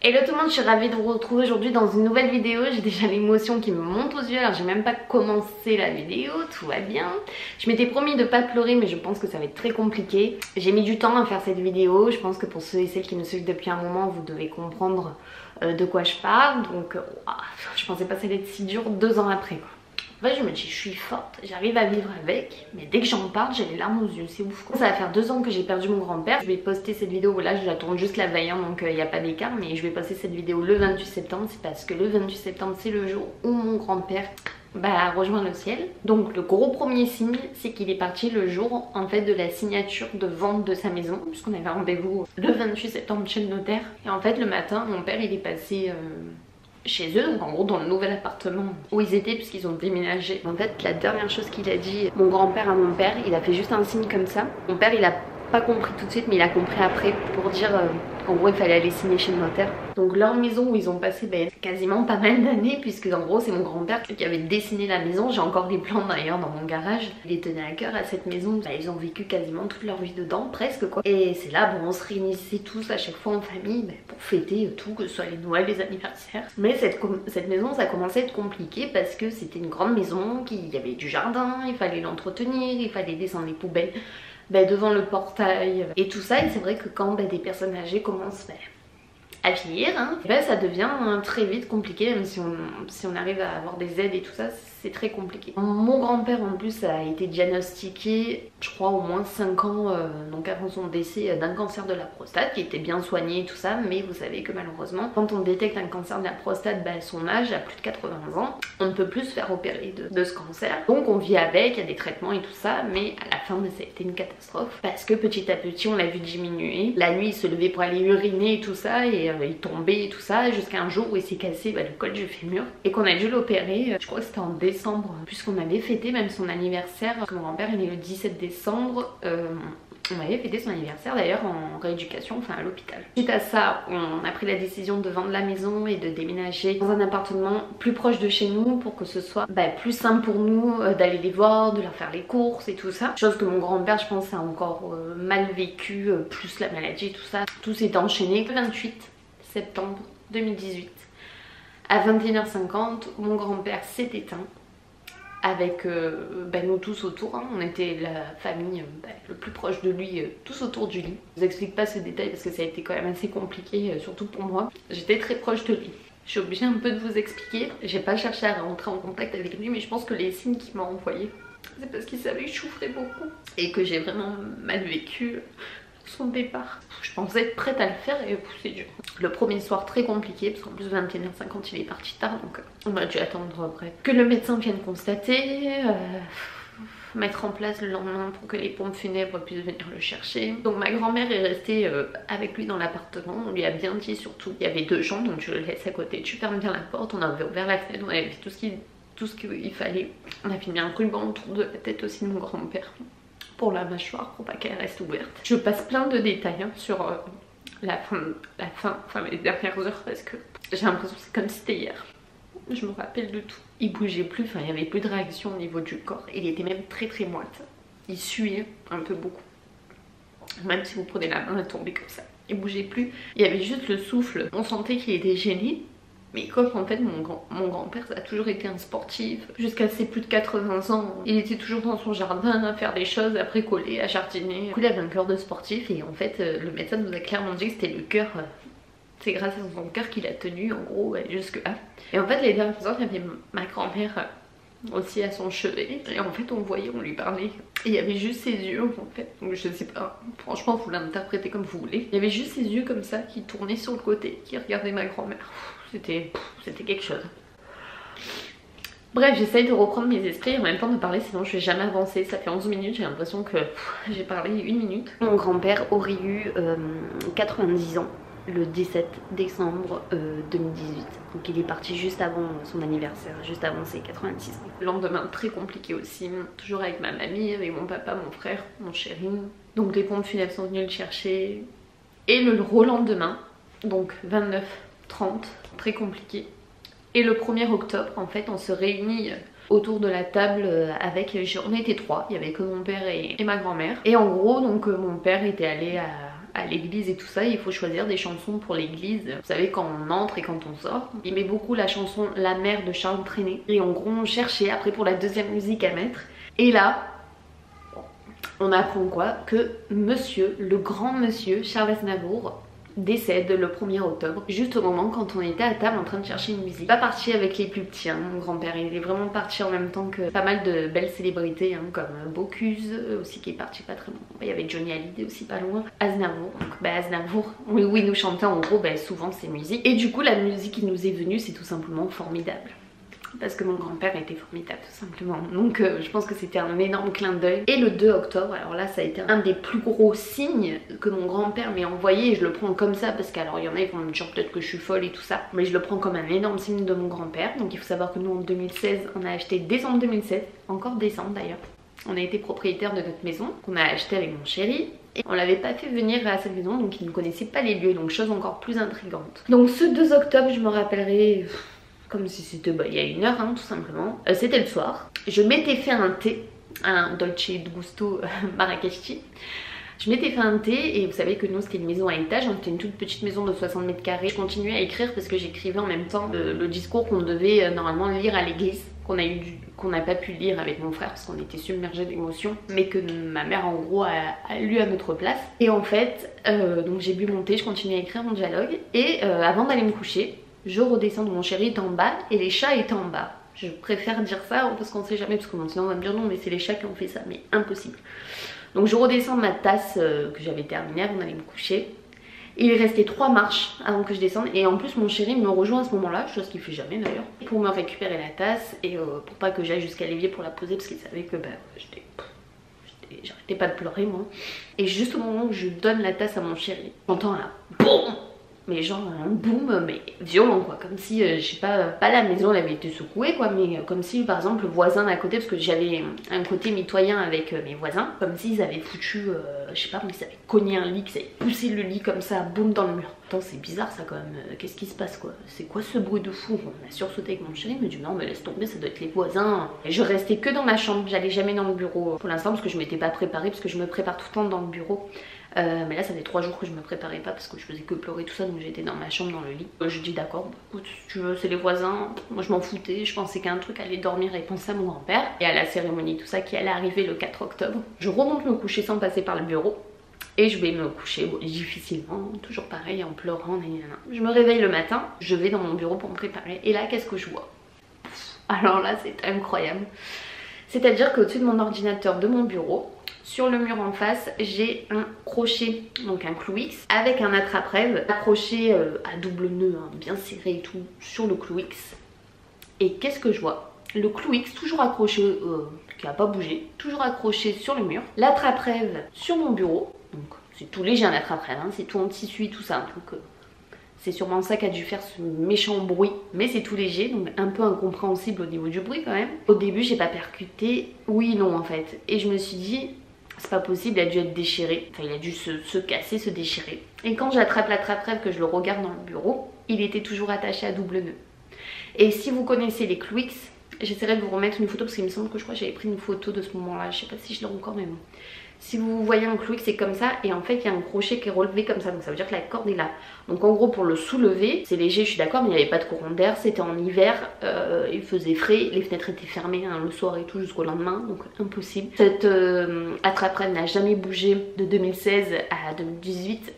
Hello tout le monde, je suis ravie de vous retrouver aujourd'hui dans une nouvelle vidéo. J'ai déjà l'émotion qui me monte aux yeux, alors j'ai même pas commencé la vidéo, tout va bien. Je m'étais promis de pas pleurer mais je pense que ça va être très compliqué. J'ai mis du temps à faire cette vidéo, je pense que pour ceux et celles qui me suivent depuis un moment, vous devez comprendre de quoi je parle. Donc je pensais pas que ça allait être si dur 2 ans après quoi. En fait je me dis je suis forte, j'arrive à vivre avec, mais dès que j'en parle j'ai les larmes aux yeux, c'est ouf quoi. Ça va faire 2 ans que j'ai perdu mon grand-père. Je vais poster cette vidéo, là je la tourne juste la veille hein, donc il n'y a pas d'écart, mais je vais poster cette vidéo le 28 septembre, c'est parce que le 28 septembre c'est le jour où mon grand-père a rejoint le ciel. Donc le gros premier signe c'est qu'il est parti le jour en fait de la signature de vente de sa maison, puisqu'on avait rendez-vous le 28 septembre chez le notaire. Et en fait le matin mon père il est passé chez eux, donc en gros dans le nouvel appartement où ils étaient puisqu'ils ont déménagé. En fait la dernière chose qu'il a dit mon grand-père à mon père, il a fait juste un signe comme ça. Mon père il a pas compris tout de suite mais il a compris après pour dire en gros il fallait aller signer chez le notaire. Donc leur maison où ils ont passé quasiment pas mal d'années, puisque en gros c'est mon grand-père qui avait dessiné la maison. J'ai encore les plans d'ailleurs dans mon garage. Il les tenait à cœur à cette maison, ils ont vécu quasiment toute leur vie dedans, presque quoi. Et c'est là bon on se réunissait tous à chaque fois en famille pour fêter tout, que ce soit les Noëls, les anniversaires. Mais cette maison ça commençait à être compliqué parce que c'était une grande maison, il y avait du jardin, il fallait l'entretenir, il fallait descendre les poubelles devant le portail et tout ça. Et c'est vrai que quand des personnes âgées commencent à vieillir, hein, ça devient très vite compliqué, même si on arrive à avoir des aides et tout ça, c'est très compliqué. Mon grand-père en plus a été diagnostiqué, je crois au moins 5 ans donc avant son décès, d'un cancer de la prostate qui était bien soigné et tout ça, mais vous savez que malheureusement quand on détecte un cancer de la prostate à son âge, à plus de 80 ans, on ne peut plus se faire opérer de ce cancer. Donc on vit avec, il y a des traitements et tout ça, mais à la fin ça a été une catastrophe parce que petit à petit on l'a vu diminuer. La nuit il se levait pour aller uriner et tout ça, et il tombait et tout ça, jusqu'à un jour où il s'est cassé le col du fémur et qu'on a dû l'opérer. Je crois que c'était en décembre, puisqu'on avait fêté même son anniversaire, parce que mon grand-père est né le 17 décembre. On avait fêté son anniversaire d'ailleurs en rééducation, enfin à l'hôpital. Suite à ça, on a pris la décision de vendre la maison et de déménager dans un appartement plus proche de chez nous pour que ce soit plus simple pour nous d'aller les voir, de leur faire les courses et tout ça. Chose que mon grand-père, je pense, a encore mal vécu, plus la maladie et tout ça. Tout s'est enchaîné. Le 28 septembre 2018, à 21h50, mon grand-père s'est éteint. Avec nous tous autour, hein. On était la famille le plus proche de lui, tous autour du lit. Je vous explique pas ce détail parce que ça a été quand même assez compliqué, surtout pour moi. J'étais très proche de lui. Je suis obligée un peu de vous expliquer. J'ai pas cherché à rentrer en contact avec lui, mais je pense que les signes qu'il m'a envoyés, c'est parce qu'il savait que je souffrais beaucoup et que j'ai vraiment mal vécu son départ. Je pensais être prête à le faire et c'est dur. Le premier soir très compliqué parce qu'en plus 21h50 il est parti tard, donc on a dû attendre que le médecin vienne constater, mettre en place le lendemain pour que les pompes funèbres puissent venir le chercher. Donc ma grand-mère est restée avec lui dans l'appartement. On lui a bien dit surtout, il y avait 2 chambres donc tu le laisses à côté, tu fermes bien la porte. On avait ouvert la fenêtre, on avait fait tout ce qu'il fallait. On a mis un ruban autour de la tête aussi de mon grand-père pour la mâchoire, pour pas qu'elle reste ouverte. Je passe plein de détails hein, sur la fin, les dernières heures, parce que j'ai l'impression que c'est comme si c'était hier. Je me rappelle de tout. Il bougeait plus, il n'y avait plus de réaction au niveau du corps. Il était même très très moite. Il suait un peu beaucoup. Même si vous prenez la main, elle tombait comme ça. Il bougeait plus. Il y avait juste le souffle. On sentait qu'il était gêné. Mais comme en fait mon grand-père a toujours été un sportif, jusqu'à ses plus de 80 ans, il était toujours dans son jardin à faire des choses, à bricoler, à jardiner. Du coup il avait un cœur de sportif et en fait le médecin nous a clairement dit que c'était le cœur, c'est grâce à son cœur qu'il a tenu en gros jusque là. Et en fait les dernières heures il y avait ma grand-mère aussi à son chevet et en fait on voyait, on lui parlait et il y avait juste ses yeux en fait, donc je sais pas, franchement vous l'interprétez comme vous voulez. Il y avait juste ses yeux comme ça qui tournaient sur le côté, qui regardaient ma grand-mère. C'était quelque chose. Bref, j'essaye de reprendre mes esprits et en même temps de parler, sinon je vais jamais avancer. Ça fait 11 minutes, j'ai l'impression que j'ai parlé 1 minute. Mon grand-père aurait eu 90 ans le 17 décembre 2018. Donc il est parti juste avant son anniversaire, juste avant ses 86 ans. Le lendemain très compliqué aussi, toujours avec ma mamie, avec mon papa, mon frère, mon chéri. Donc les pompes funèbres sont venus le chercher. Et le relendemain, donc 29-30, très compliqué. Et le 1er octobre, en fait, on se réunit autour de la table on était 3, il y avait que mon père et ma grand-mère. Et en gros, donc mon père était allé à l'église et tout ça, il faut choisir des chansons pour l'église. Vous savez, quand on entre et quand on sort. Il met beaucoup la chanson La Mère de Charles Trenet. Et en gros on cherchait après pour la deuxième musique à mettre. Et là, on apprend quoi? Que monsieur, le grand monsieur Charles Aznavour décède le 1er octobre, juste au moment quand on était à table en train de chercher une musique. Pas parti avec les plus petits, hein, mon grand-père, il est vraiment parti en même temps que pas mal de belles célébrités, hein, comme Bocuse aussi qui est parti pas très loin. Il y avait Johnny Hallyday aussi pas loin, Aznavour. Donc Aznavour, oui, nous chantait en gros souvent ses musiques. Et du coup la musique qui nous est venue, c'est tout simplement Formidable. Parce que mon grand-père était formidable tout simplement. Donc je pense que c'était un énorme clin d'œil. Et le 2 octobre, alors là ça a été un des plus gros signes que mon grand-père m'ait envoyé. Et je le prends comme ça parce qu'alors il y en a qui vont me dire peut-être que je suis folle et tout ça. Mais je le prends comme un énorme signe de mon grand-père. Donc il faut savoir que nous en 2016, on a acheté décembre 2016, encore décembre d'ailleurs. On a été propriétaire de notre maison qu'on a acheté avec mon chéri. Et on l'avait pas fait venir à cette maison donc il ne connaissait pas les lieux. Donc chose encore plus intrigante. Donc ce 2 octobre je me rappellerai... comme si c'était il y a 1 heure, hein, tout simplement. C'était le soir. Je m'étais fait un thé, un Dolce Gusto Marrakech. Je m'étais fait un thé et vous savez que nous c'était une maison à étage, c'était une toute petite maison de 60 mètres carrés. Je continuais à écrire parce que j'écrivais en même temps le discours qu'on devait normalement lire à l'église, qu'on n'a pas pu lire avec mon frère parce qu'on était submergés d'émotions, mais que ma mère en gros a lu à notre place. Et en fait, donc j'ai bu mon thé, je continuais à écrire mon dialogue et avant d'aller me coucher, je redescends, mon chéri est en bas et les chats étaient en bas. Je préfère dire ça parce qu'on sait jamais, parce que sinon on va me dire non mais c'est les chats qui ont fait ça, mais impossible. Donc je redescends ma tasse que j'avais terminée avant d'aller me coucher. Il restait 3 marches avant que je descende et en plus mon chéri me rejoint à ce moment là, chose qu'il fait jamais d'ailleurs, pour me récupérer la tasse et pour pas que j'aille jusqu'à l'évier pour la poser parce qu'il savait que j'arrêtais pas de pleurer moi. Et juste au moment où je donne la tasse à mon chéri, j'entends là BOUM, mais genre un boom mais violent quoi, comme si je sais pas la maison elle avait été secouée quoi, mais comme si par exemple le voisin d'à côté, parce que j'avais un côté mitoyen avec mes voisins, comme s'ils avaient foutu je sais pas, mais ils avaient cogné un lit, qu'ils avaient poussé le lit comme ça, boum dans le mur. Attends c'est bizarre ça quand même, qu'est-ce qui se passe quoi, c'est quoi ce bruit de fou? On a sursauté avec mon chéri, il me dit non mais laisse tomber, ça doit être les voisins. Et je restais que dans ma chambre, j'allais jamais dans le bureau pour l'instant parce que je m'étais pas préparée, parce que je me prépare tout le temps dans le bureau. Mais là ça fait 3 jours que je me préparais pas parce que je faisais que pleurer tout ça, donc j'étais dans ma chambre dans le lit. Je dis d'accord, écoute si tu veux c'est les voisins, moi je m'en foutais, je pensais qu'un truc allait dormir et penser à mon grand-père et à la cérémonie tout ça qui allait arriver le 4 octobre. Je remonte me coucher sans passer par le bureau et je vais me coucher difficilement, toujours pareil en pleurant, nanana. Je me réveille le matin, je vais dans mon bureau pour me préparer et là qu'est-ce que je vois? Alors là c'est incroyable, c'est à dire qu'au-dessus de mon ordinateur de mon bureau, sur le mur en face, j'ai un crochet, donc un clou X, avec un attrape-rêve accroché à double nœud, hein, bien serré et tout, sur le clou X. Et qu'est-ce que je vois? Le clou X toujours accroché, qui n'a pas bougé, toujours accroché sur le mur. L'attrape-rêve sur mon bureau, donc c'est tout léger un attrape-rêve, hein, c'est tout en tissu et tout ça, donc c'est sûrement ça qui a dû faire ce méchant bruit, mais c'est tout léger, donc un peu incompréhensible au niveau du bruit quand même. Au début j'ai pas percuté, oui non en fait, et je me suis dit c'est pas possible, il a dû être déchiré, enfin il a dû se casser, se déchirer. Et quand j'attrape l'attrape-rêve, que je le regarde dans le bureau, il était toujours attaché à double nœud. Et si vous connaissez les clous X, j'essaierai de vous remettre une photo parce qu'il me semble que je crois que j'avais pris une photo de ce moment là, je sais pas si je l'ai encore mais bon. Si vous voyez un clou X c'est comme ça et en fait il y a un crochet qui est relevé comme ça, donc ça veut dire que la corde est là. Donc en gros pour le soulever, c'est léger je suis d'accord, mais il n'y avait pas de courant d'air, c'était en hiver, il faisait frais, les fenêtres étaient fermées hein, le soir et tout jusqu'au lendemain, donc impossible. Cette attrape-rêve n'a jamais bougé de 2016 à 2018.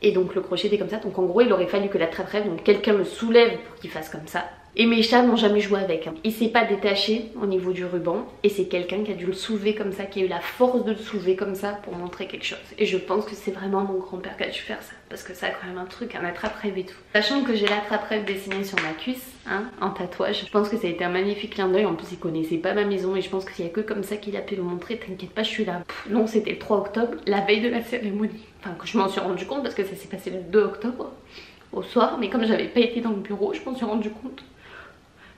Et donc le crochet était comme ça, donc en gros il aurait fallu que l'attrape-rêve, donc quelqu'un le soulève pour qu'il fasse comme ça. Et mes chats n'ont jamais joué avec, hein. Il s'est pas détaché au niveau du ruban et c'est quelqu'un qui a dû le soulever comme ça, qui a eu la force de le soulever comme ça pour montrer quelque chose. Et je pense que c'est vraiment mon grand-père qui a dû faire ça, parce que ça a quand même un truc, un attrape-rêve et tout. Sachant que j'ai l'attrape-rêve dessiné sur ma cuisse, hein, en tatouage, je pense que ça a été un magnifique clin d'œil. En plus il connaissait pas ma maison et je pense qu'il y a que comme ça qu'il a pu le montrer, t'inquiète pas je suis là. Non c'était le 3 octobre, la veille de la cérémonie. Enfin que je m'en suis rendu compte parce que ça s'est passé le 2 octobre au soir, mais comme j'avais pas été dans le bureau, je m'en suis rendu compte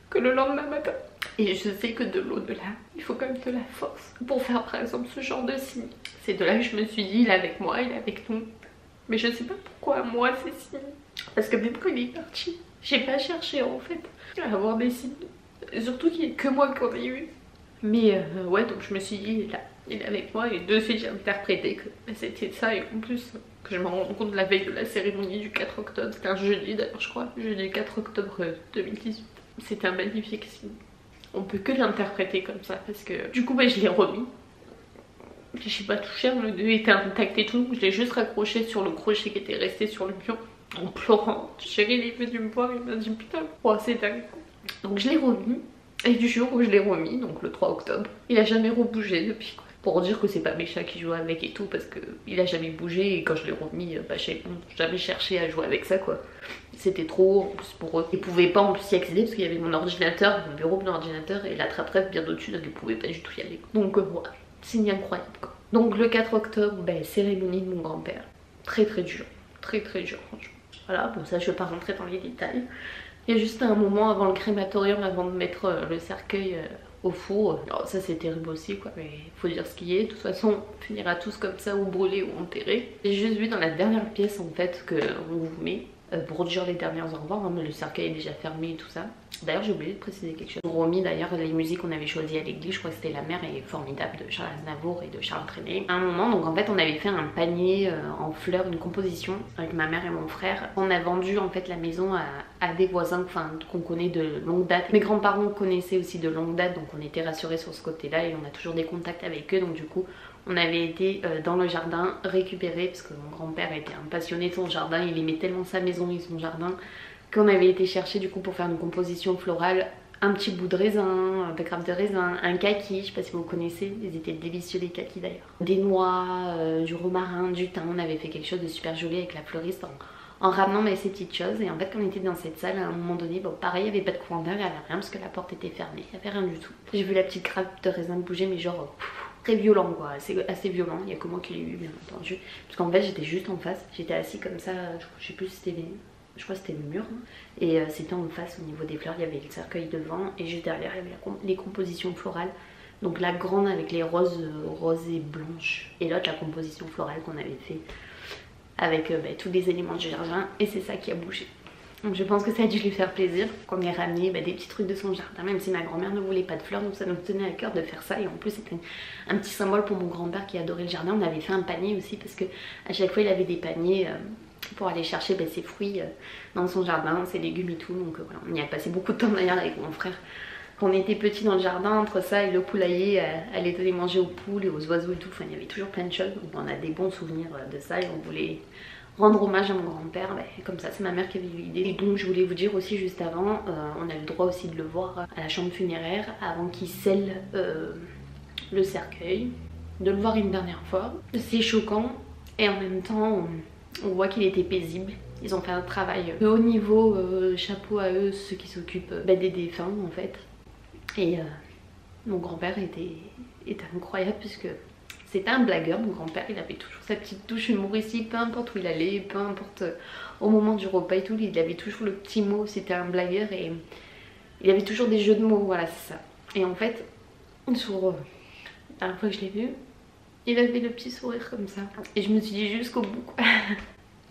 que le lendemain matin. Et je sais que de l'au-delà, il faut quand même de la force pour faire par exemple ce genre de signe. C'est de là que je me suis dit, il est avec moi, il est avec nous. Mais je sais pas pourquoi moi ces signes. Parce que même quand il est parti, j'ai pas cherché en fait à avoir des signes. Surtout qu'il n'y a que moi qui en ai eu. Mais ouais, donc je me suis dit, il est là, il est avec moi. Et de suite j'ai interprété que c'était ça. Et en plus, que je me rends compte la veille de la cérémonie du 4 octobre. C'était un jeudi d'ailleurs je crois, jeudi 4 octobre 2018. C'était un magnifique signe. On peut que l'interpréter comme ça parce que du coup bah, je l'ai remis. Je sais pas touché, le nœud était intact et tout. Je l'ai juste raccroché sur le crochet qui était resté sur le mur en pleurant. Chérie il est venu me voir, il m'a dit putain oh, c'est dingue. Donc je l'ai remis et du jour où je l'ai remis, donc le 3 octobre, il a jamais rebougé depuis quoi. Pour dire que c'est pas mes chats qui jouent avec et tout parce que il a jamais bougé et quand je l'ai remis, bah j'ai jamais cherché à jouer avec ça quoi. C'était trop en plus pour eux. Ils pouvaient pas en plus y accéder parce qu'il y avait mon ordinateur, mon bureau, mon ordinateur et la trappe bien au-dessus donc ils pouvaient pas du tout y aller. Donc voilà, signe incroyable quoi. Donc le 4 octobre, bah, cérémonie de mon grand-père. Très dur, très dur franchement. Voilà, bon ça je vais pas rentrer dans les détails. Il y a juste un moment avant le crématorium, avant de mettre le cercueil au four. Alors, ça c'est terrible aussi quoi, mais faut dire ce qui est. De toute façon, on finira tous comme ça, ou brûlés ou enterrés. J'ai juste vu dans la dernière pièce en fait qu'on vous met pour dire les dernières au revoir, hein, mais le cercueil est déjà fermé et tout ça. D'ailleurs j'ai oublié de préciser quelque chose. Romy d'ailleurs les musiques qu'on avait choisies à l'église, je crois que c'était La Mère est formidable de Charles Aznavour et de Charles Trenet. À un moment donc en fait on avait fait un panier en fleurs, une composition avec ma mère et mon frère. On a vendu en fait la maison à des voisins enfin, qu'on connaît de longue date. Mes grands-parents connaissaient aussi de longue date donc on était rassurés sur ce côté là et on a toujours des contacts avec eux donc du coup on avait été dans le jardin récupérer parce que mon grand-père était un passionné de son jardin, il aimait tellement sa maison et son jardin qu'on avait été chercher du coup pour faire une composition florale un petit bout de raisin, de grappe de raisin, un kaki, je sais pas si vous connaissez, ils étaient délicieux les kakis d'ailleurs. Des noix, du romarin, du thym, on avait fait quelque chose de super joli avec la fleuriste en ramenant ces petites choses. Et en fait quand on était dans cette salle à un moment donné, bon pareil il n'y avait pas de courant d'air, il n'y avait rien parce que la porte était fermée, il n'y avait rien du tout. J'ai vu la petite grappe de raisin bouger mais genre très violent quoi, assez violent, il n'y a que moi qui l'ai eu bien entendu. Parce qu'en fait j'étais juste en face, j'étais assis comme ça, je sais plus si c'était... Je crois que c'était le mur hein. Et c'était en face au niveau des fleurs, il y avait le cercueil devant et juste derrière il y avait les compositions florales. Donc la grande avec les roses et blanches et l'autre la composition florale qu'on avait fait avec tous les éléments du jardin et c'est ça qui a bougé. Donc je pense que ça a dû lui faire plaisir qu'on ait ramené des petits trucs de son jardin, même si ma grand-mère ne voulait pas de fleurs, donc ça nous tenait à cœur de faire ça. Et en plus c'était un petit symbole pour mon grand-père qui adorait le jardin. On avait fait un panier aussi parce que à chaque fois il avait des paniers pour aller chercher ses fruits dans son jardin, ses légumes et tout. Donc voilà, on y a passé beaucoup de temps d'ailleurs avec mon frère. Quand on était petits dans le jardin, entre ça et le poulailler, aller donner manger aux poules et aux oiseaux et tout, enfin il y avait toujours plein de choses. Donc on a des bons souvenirs de ça et on voulait rendre hommage à mon grand-père, comme ça c'est ma mère qui avait eu l'idée. Et donc je voulais vous dire aussi juste avant, on a le droit aussi de le voir à la chambre funéraire avant qu'il scelle le cercueil, de le voir une dernière fois. C'est choquant et en même temps on voit qu'il était paisible. Ils ont fait un travail de haut niveau, chapeau à eux, ceux qui s'occupent des défunts en fait. Et mon grand-père était incroyable puisque c'était un blagueur, mon grand-père, il avait toujours sa petite touche humoristique, peu importe où il allait, peu importe au moment du repas et tout, il avait toujours le petit mot, c'était un blagueur et il avait toujours des jeux de mots, voilà c'est ça. Et en fait, sur la dernière fois que je l'ai vu, il avait le petit sourire comme ça. Et je me suis dit jusqu'au bout quoi.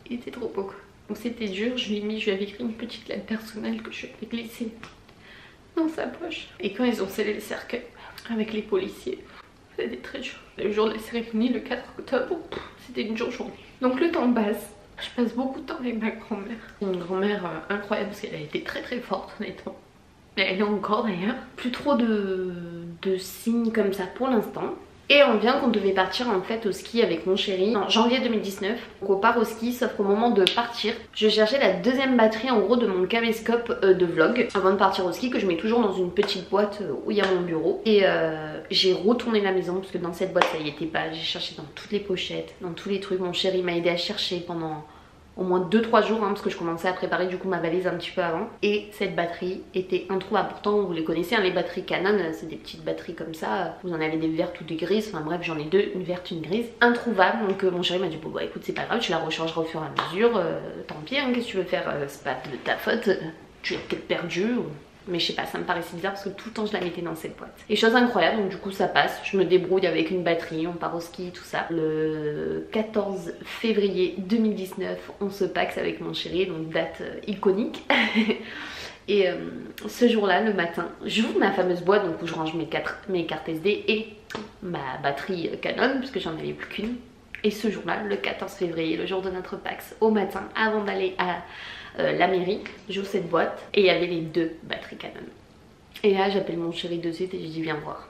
Il était trop beau quoi. Donc c'était dur, je lui avais écrit une petite lettre personnelle que je lui avais glissée dans sa poche. Et quand ils ont scellé le cercueil avec les policiers, c'était très dur. Le jour de la cérémonie, le 4 octobre, c'était une dure journée. Donc le temps passe. Je passe beaucoup de temps avec ma grand-mère. Une grand-mère incroyable parce qu'elle a été très forte honnêtement. Mais elle est encore d'ailleurs. Plus trop de signes comme ça pour l'instant. Et on vient qu'on devait partir en fait au ski avec mon chéri en janvier 2019. Donc on part au ski sauf qu'au moment de partir, je cherchais la deuxième batterie en gros de mon caméscope de vlog avant de partir au ski que je mets toujours dans une petite boîte où il y a mon bureau. Et j'ai retourné la maison parce que dans cette boîte ça y était pas. J'ai cherché dans toutes les pochettes, dans tous les trucs. Mon chéri m'a aidé à chercher pendant au moins 2-3 jours parce que je commençais à préparer du coup ma valise un petit peu avant. Et cette batterie était introuvable. Pourtant vous les connaissez les batteries Canon, c'est des petites batteries comme ça. Vous en avez des vertes ou des grises, enfin bref j'en ai deux, une verte une grise. Introuvable, donc mon chéri m'a dit bon bah écoute c'est pas grave, tu la rechargeras au fur et à mesure, tant pis qu'est-ce que tu veux faire, c'est pas de ta faute, tu l'as peut-être perdue mais je sais pas, ça me paraissait bizarre parce que tout le temps je la mettais dans cette boîte. Et chose incroyable, donc du coup ça passe, je me débrouille avec une batterie, on part au ski, tout ça. Le 14 février 2019, on se paxe avec mon chéri, donc date iconique. Et ce jour-là, le matin, j'ouvre ma fameuse boîte donc où je range mes cartes SD et ma batterie Canon, puisque j'en avais plus qu'une. Et ce jour-là, le 14 février, le jour de notre Pax, au matin, avant d'aller à la mairie, j'ouvre cette boîte et il y avait les 2 batteries Canon. Et là j'appelle mon chéri de suite et je dis viens voir.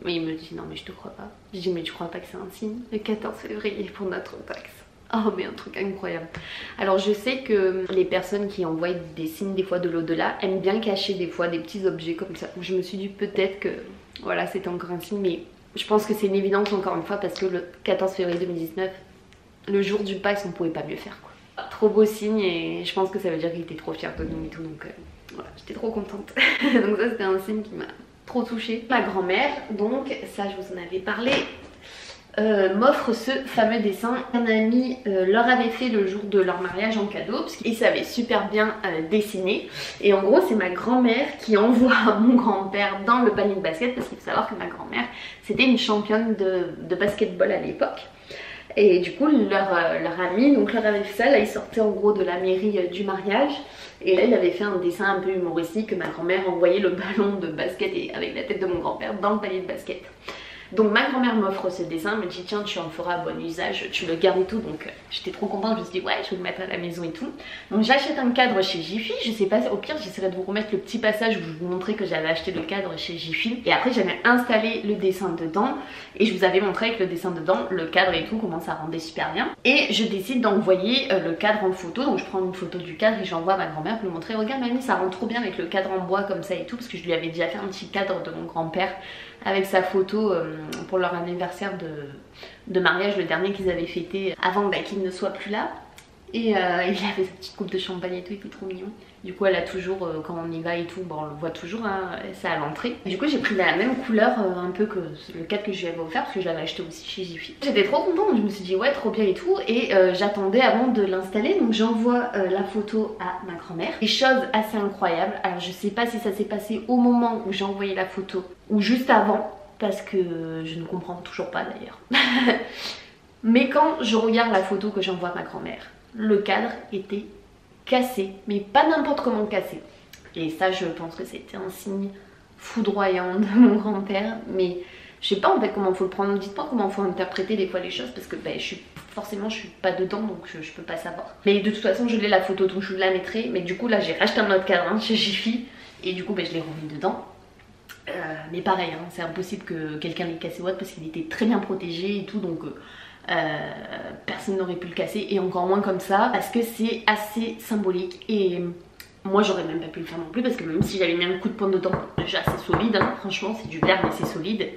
Mais il me dit non mais je te crois pas. Je dis mais tu crois pas que c'est un signe? Le 14 février pour notre Pax. Oh mais un truc incroyable. Alors je sais que les personnes qui envoient des signes des fois de l'au-delà aiment bien cacher des fois des petits objets comme ça. Je me suis dit peut-être que voilà c'était encore un signe, mais je pense que c'est une évidence encore une fois parce que le 14 février 2019, le jour du Pax, on pouvait pas mieux faire quoi. Trop beau signe et je pense que ça veut dire qu'il était trop fier de nous et tout, donc voilà, j'étais trop contente. Donc ça c'était un signe qui m'a trop touchée. Ma grand-mère, donc ça je vous en avais parlé, m'offre ce fameux dessin qu'un ami leur avait fait le jour de leur mariage en cadeau parce qu'il savait super bien dessiner. Et en gros c'est ma grand-mère qui envoie mon grand-père dans le panier de basket parce qu'il faut savoir que ma grand-mère c'était une championne de basketball à l'époque. Et du coup leur ami donc leur avait fait ça, là il sortait en gros de la mairie du mariage. Et là il avait fait un dessin un peu humoristique que ma grand-mère envoyait le ballon de basket et avec la tête de mon grand-père dans le panier de basket. Donc ma grand-mère m'offre ce dessin, me dit tiens tu en feras bon usage, tu le gardes et tout. Donc j'étais trop contente, je me suis dit ouais je vais le mettre à la maison et tout. Donc j'achète un cadre chez Jiffy, je sais pas, au pire j'essaierai de vous remettre le petit passage où je vous montrais que j'avais acheté le cadre chez Jiffy. Et après j'avais installé le dessin dedans et je vous avais montré avec le dessin dedans, le cadre et tout, comment ça rendait super bien. Et je décide d'envoyer le cadre en photo, donc je prends une photo du cadre et j'envoie à ma grand-mère pour lui montrer regarde mamie ça rend trop bien avec le cadre en bois comme ça et tout, parce que je lui avais déjà fait un petit cadre de mon grand-père avec sa photo pour leur anniversaire de mariage, le dernier qu'ils avaient fêté avant qu'il ne soit plus là. Et il avait sa petite coupe de champagne et tout, il était trop mignon. Du coup elle a toujours, quand on y va et tout, bon, on le voit toujours, hein, c'est à l'entrée. Du coup j'ai pris la même couleur un peu que le cadre que je lui avais offert parce que je l'avais acheté aussi chez Jiffy. J'étais trop contente, je me suis dit ouais trop bien et tout. Et j'attendais avant de l'installer, donc j'envoie la photo à ma grand-mère. Et chose assez incroyable, alors je sais pas si ça s'est passé au moment où j'ai envoyé la photo ou juste avant, parce que je ne comprends toujours pas d'ailleurs. Mais quand je regarde la photo que j'envoie à ma grand-mère, le cadre était cassé, mais pas n'importe comment cassé. Et ça je pense que c'était un signe foudroyant de mon grand-père, mais je sais pas en fait comment faut le prendre, dites-moi comment faut interpréter des fois les choses parce que forcément je suis pas dedans donc je peux pas savoir. Mais de toute façon je l'ai la photo donc je vous la mettrai, mais du coup là j'ai racheté un autre cadre chez Jiffy et du coup je l'ai remis dedans. Mais pareil, hein, c'est impossible que quelqu'un l'ait cassé ou autre parce qu'il était très bien protégé et tout, donc personne n'aurait pu le casser et encore moins comme ça parce que c'est assez symbolique. Et moi j'aurais même pas pu le faire non plus parce que même si j'avais mis un coup de poing dedans, déjà c'est solide, hein, franchement c'est du verre mais c'est solide.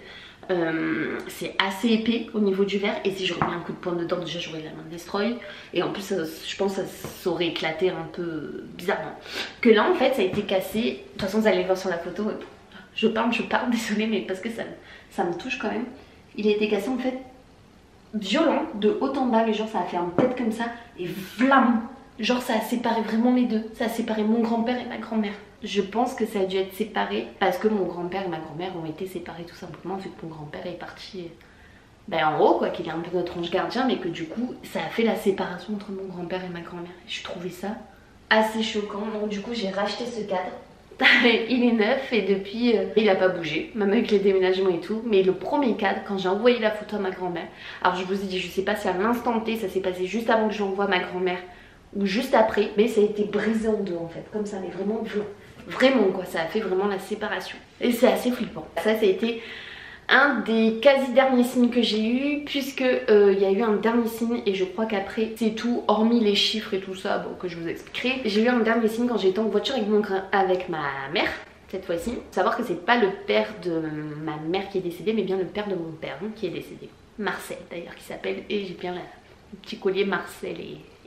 C'est assez épais au niveau du verre et si j'aurais mis un coup de poing dedans déjà j'aurais la main destroy et en plus je pense que ça aurait éclaté un peu bizarrement. Que là en fait ça a été cassé, de toute façon vous allez le voir sur la photo, je parle, désolée mais parce que ça me touche quand même. Il a été cassé en fait violent de haut en bas, mais genre ça a fait un tête comme ça et vlam, genre ça a séparé vraiment les deux, ça a séparé mon grand-père et ma grand-mère. Je pense que ça a dû être séparé parce que mon grand-père et ma grand-mère ont été séparés tout simplement vu que mon grand-père est parti en haut quoi, qu'il est un peu notre ange gardien, mais que du coup ça a fait la séparation entre mon grand-père et ma grand-mère. Je trouvais ça assez choquant, donc du coup j'ai racheté ce cadre. Il est neuf et depuis il a pas bougé, même avec les déménagements et tout. Mais le premier cadre, quand j'ai envoyé la photo à ma grand-mère, alors je vous ai dit, je sais pas si à l'instant T ça s'est passé juste avant que je l'envoie à ma grand-mère ou juste après, mais ça a été brisé en deux en fait, comme ça, mais vraiment vraiment quoi, ça a fait vraiment la séparation. Et c'est assez flippant. Ça a été un des quasi derniers signes que j'ai eu, puisque il y a eu un dernier signe et je crois qu'après c'est tout, hormis les chiffres et tout ça, bon, que je vous expliquerai. J'ai eu un dernier signe quand j'étais en voiture avec ma mère cette fois-ci. Faut savoir que c'est pas le père de ma mère qui est décédé, mais bien le père de mon père hein, qui est décédé. Marcel d'ailleurs qui s'appelle, et j'ai bien le petit collier Marcel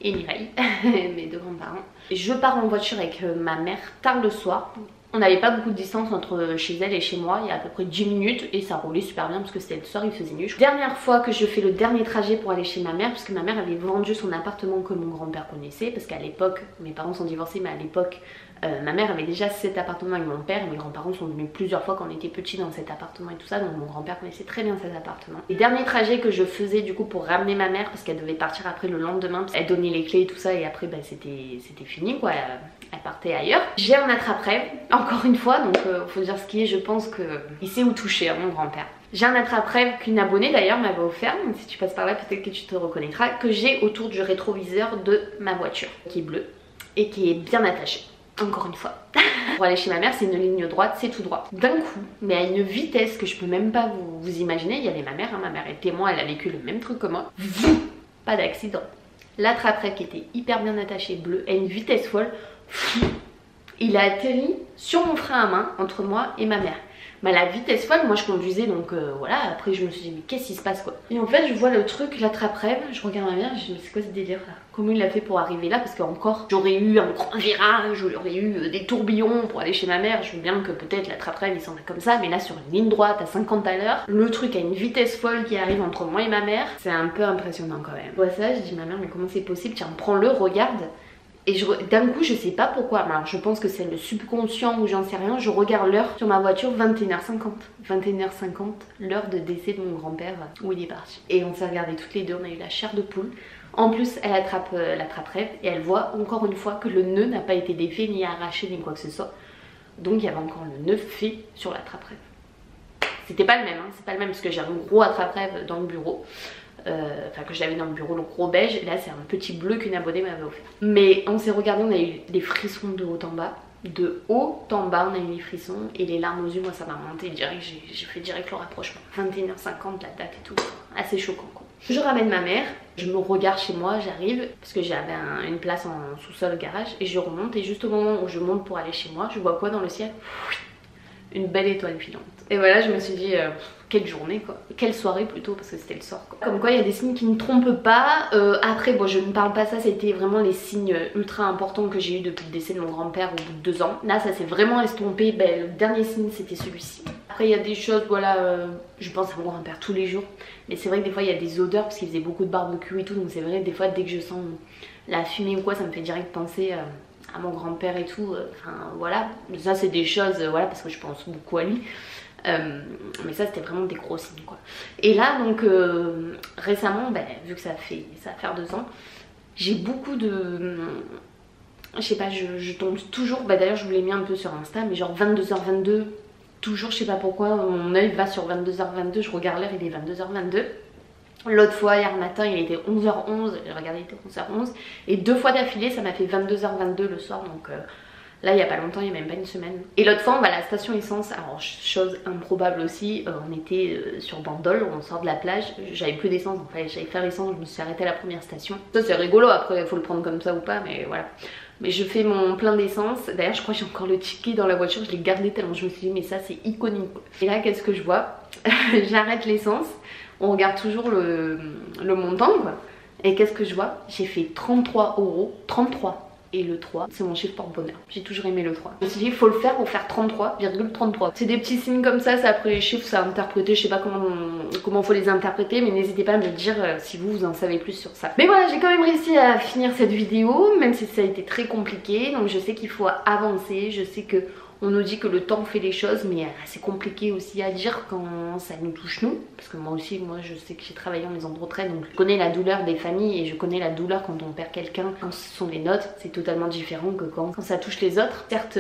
et Mireille, mes deux grands-parents. Je pars en voiture avec ma mère tard le soir. On n'avait pas beaucoup de distance entre chez elle et chez moi, il y a à peu près 10 minutes et ça roulait super bien parce que c'était le soir, il faisait nuit. Dernière fois que je fais le dernier trajet pour aller chez ma mère, parce que ma mère avait vendu son appartement que mon grand-père connaissait, parce qu'à l'époque, mes parents sont divorcés, mais à l'époque, ma mère avait déjà cet appartement avec mon père et mes grands-parents sont venus plusieurs fois quand on était petits dans cet appartement et tout ça, donc mon grand-père connaissait très bien cet appartement. Les derniers trajets que je faisais du coup pour ramener ma mère, parce qu'elle devait partir après le lendemain, parce qu'elle donnait les clés et tout ça et après c'était fini quoi, elle partait ailleurs. J'ai un attrape-rêve, encore une fois, donc faut dire ce qui est, je pense qu'il sait où toucher hein, mon grand-père. J'ai un attrape-rêve qu'une abonnée d'ailleurs m'avait offert, donc si tu passes par là peut-être que tu te reconnaîtras, que j'ai autour du rétroviseur de ma voiture, qui est bleu et qui est bien attaché. Encore une fois. Pour aller chez ma mère, c'est une ligne droite, c'est tout droit. D'un coup, mais à une vitesse que je peux même pas vous imaginer, il y avait ma mère, hein, ma mère est témoin, elle a vécu le même truc que moi. Pas d'accident. L'attrape-rêve qui était hyper bien attaché, bleu, à une vitesse folle, il a atterri sur mon frein à main, entre moi et ma mère. Mais à la vitesse folle, moi je conduisais donc voilà, après je me suis dit mais qu'est-ce qui se passe quoi. Et en fait je vois le truc, l'attrape-rêve, je regarde ma mère, je me dis c'est quoi ce délire là? Comment il a fait pour arriver là? Parce qu'encore j'aurais eu un grand virage, j'aurais eu des tourbillons pour aller chez ma mère, je veux bien que peut-être l'attrape-rêve il s'en va comme ça, mais là sur une ligne droite à 50 à l'heure, le truc à une vitesse folle qui arrive entre moi et ma mère, c'est un peu impressionnant quand même. Je vois ça, je dis ma mère mais comment c'est possible? Tiens prends-le, regarde. Et d'un coup je sais pas pourquoi, alors je pense que c'est le subconscient ou j'en sais rien, je regarde l'heure sur ma voiture, 21h50. 21h50, l'heure de décès de mon grand-père où il est parti. Et on s'est regardé toutes les deux, on a eu la chair de poule. En plus elle attrape l'attrape-rêve et elle voit encore une fois que le nœud n'a pas été défait ni arraché ni quoi que ce soit. Donc il y avait encore le nœud fait sur l'attrape-rêve. C'était pas le même, hein, c'est pas le même parce que j'ai un gros attrape-rêve dans le bureau. Enfin que j'avais dans le bureau, le gros beige, et là c'est un petit bleu qu'une abonnée m'avait offert. Mais on s'est regardé, on a eu des frissons de haut en bas. De haut en bas on a eu des frissons et les larmes aux yeux, moi ça m'a monté direct, j'ai fait direct le rapprochement. 21h50 la date et tout, assez choquant quoi. Je ramène ma mère, je me regarde chez moi, j'arrive, parce que j'avais une place en sous-sol garage, et je remonte, et juste au moment où je monte pour aller chez moi, je vois quoi dans le ciel? Une belle étoile filante. Et voilà, je me suis dit, quelle journée quoi, quelle soirée plutôt, parce que c'était le soir quoi. Comme quoi il y a des signes qui ne trompent pas. Après bon je ne parle pas ça, c'était vraiment les signes ultra importants que j'ai eu depuis le décès de mon grand-père au bout de 2 ans. Là ça s'est vraiment estompé, le dernier signe c'était celui-ci. Après il y a des choses, voilà, je pense à mon grand-père tous les jours. Mais c'est vrai que des fois il y a des odeurs parce qu'il faisait beaucoup de barbecue et tout. Donc c'est vrai des fois dès que je sens la fumée ou quoi, ça me fait direct penser à mon grand-père et tout. Enfin voilà, ça c'est des choses, voilà, parce que je pense beaucoup à lui. Mais ça c'était vraiment des gros signes quoi. Et là donc récemment, vu que ça va faire 2 ans, j'ai beaucoup de... Je sais pas, je tombe toujours, d'ailleurs je vous l'ai mis un peu sur Insta, mais genre 22h22, toujours je sais pas pourquoi, mon œil va sur 22h22, je regarde l'heure, il est 22h22. L'autre fois, hier matin, il était 11h11, j'ai regardé, il était 11h11. Et 2 fois d'affilée, ça m'a fait 22h22 le soir, donc... Là il y a pas longtemps, il y a même pas une semaine. Et l'autre fois on va à la station essence, alors chose improbable aussi, on était sur Bandol, on sort de la plage, j'avais plus d'essence, donc j'allais faire l'essence, je me suis arrêtée à la première station. Ça c'est rigolo, après il faut le prendre comme ça ou pas, mais voilà. Mais je fais mon plein d'essence, d'ailleurs je crois que j'ai encore le ticket dans la voiture, je l'ai gardé tellement je me suis dit mais ça c'est iconique. Et là qu'est-ce que je vois? J'arrête l'essence, on regarde toujours le montant quoi. Et qu'est-ce que je vois? J'ai fait 33 €, 33. Et le 3, c'est mon chiffre porte-bonheur. J'ai toujours aimé le 3. Je me suis dit, il faut le faire pour faire 33,33. C'est des petits signes comme ça, c'est après les chiffres, ça à interpréter. Je sais pas comment faut les interpréter, mais n'hésitez pas à me dire si vous en savez plus sur ça. Mais voilà, j'ai quand même réussi à finir cette vidéo, même si ça a été très compliqué. Donc je sais qu'il faut avancer, je sais que... On nous dit que le temps fait les choses, mais c'est compliqué aussi à dire quand ça nous touche nous. Parce que moi aussi, je sais que j'ai travaillé en maison de retraite, donc je connais la douleur des familles et je connais la douleur quand on perd quelqu'un. Quand ce sont les nôtres, c'est totalement différent que quand ça touche les autres. Certes,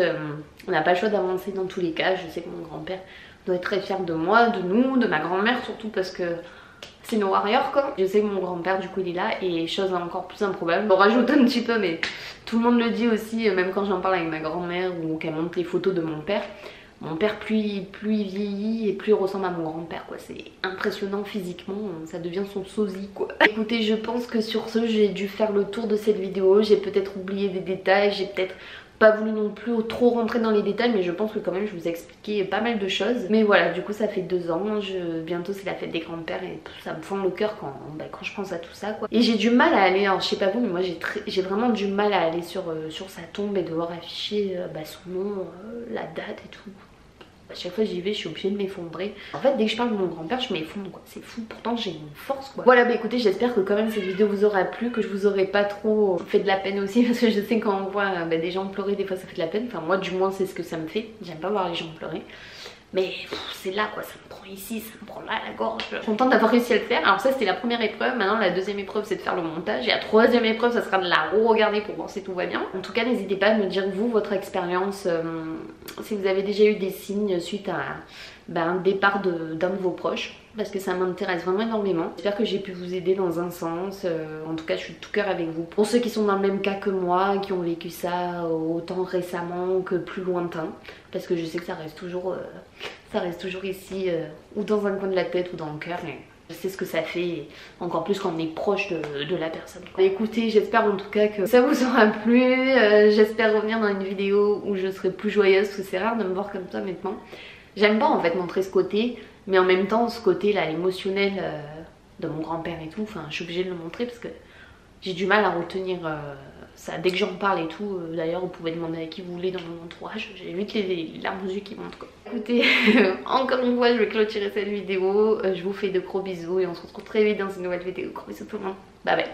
on n'a pas le choix d'avancer dans tous les cas. Je sais que mon grand-père doit être très fier de moi, de nous, de ma grand-mère surtout parce que... c'est nos warriors quoi. Je sais que mon grand-père du coup il est là et chose encore plus improbable. On rajoute un petit peu mais tout le monde le dit aussi, même quand j'en parle avec ma grand-mère ou qu'elle montre les photos de mon père. Mon père plus il vieillit et plus il ressemble à mon grand-père quoi. C'est impressionnant physiquement, ça devient son sosie quoi. Écoutez, je pense que sur ce j'ai dû faire le tour de cette vidéo. J'ai peut-être oublié des détails, j'ai peut-être pas voulu non plus trop rentrer dans les détails, mais je pense que quand même je vous ai expliqué pas mal de choses. Mais voilà, du coup ça fait 2 ans, bientôt c'est la fête des grands-pères et ça me fend le cœur quand je pense à tout ça quoi. Et j'ai du mal à aller, alors je sais pas vous mais moi j'ai vraiment du mal à aller sur sa tombe et devoir afficher son nom, la date et tout. À chaque fois j'y vais, je suis obligée de m'effondrer. En fait dès que je parle de mon grand-père je m'effondre quoi, c'est fou, pourtant j'ai une force quoi. Voilà écoutez, j'espère que quand même cette vidéo vous aura plu, que je vous aurai pas trop fait de la peine aussi. Parce que je sais quand on voit des gens pleurer des fois ça fait de la peine. Enfin moi du moins c'est ce que ça me fait, j'aime pas voir les gens pleurer. Mais c'est là quoi, ça me prend ici, ça me prend là la gorge. Je suis contente d'avoir réussi à le faire. Alors ça c'était la première épreuve, maintenant la deuxième épreuve c'est de faire le montage. Et la troisième épreuve ça sera de la re-regarder pour voir si tout va bien. En tout cas n'hésitez pas à me dire vous, votre expérience, si vous avez déjà eu des signes suite à un départ d'un de vos proches. Parce que ça m'intéresse vraiment énormément. J'espère que j'ai pu vous aider dans un sens. En tout cas, je suis de tout cœur avec vous. Pour ceux qui sont dans le même cas que moi, qui ont vécu ça autant récemment que plus lointain, parce que je sais que ça reste toujours ici, ou dans un coin de la tête ou dans le cœur. Mais je sais ce que ça fait, encore plus quand on est proche de la personne. Écoutez, j'espère en tout cas que ça vous aura plu. J'espère revenir dans une vidéo où je serai plus joyeuse, parce que c'est rare de me voir comme ça maintenant. J'aime pas en fait montrer ce côté, mais en même temps ce côté là émotionnel de mon grand-père et tout, enfin je suis obligée de le montrer parce que j'ai du mal à retenir ça dès que j'en parle et tout. D'ailleurs vous pouvez demander à qui vous voulez dans mon entourage, j'ai vite les larmes aux yeux qui montent quoi. Écoutez, encore une fois je vais clôturer cette vidéo, je vous fais de gros bisous et on se retrouve très vite dans une nouvelle vidéo. Gros bisous tout le monde, bye bye.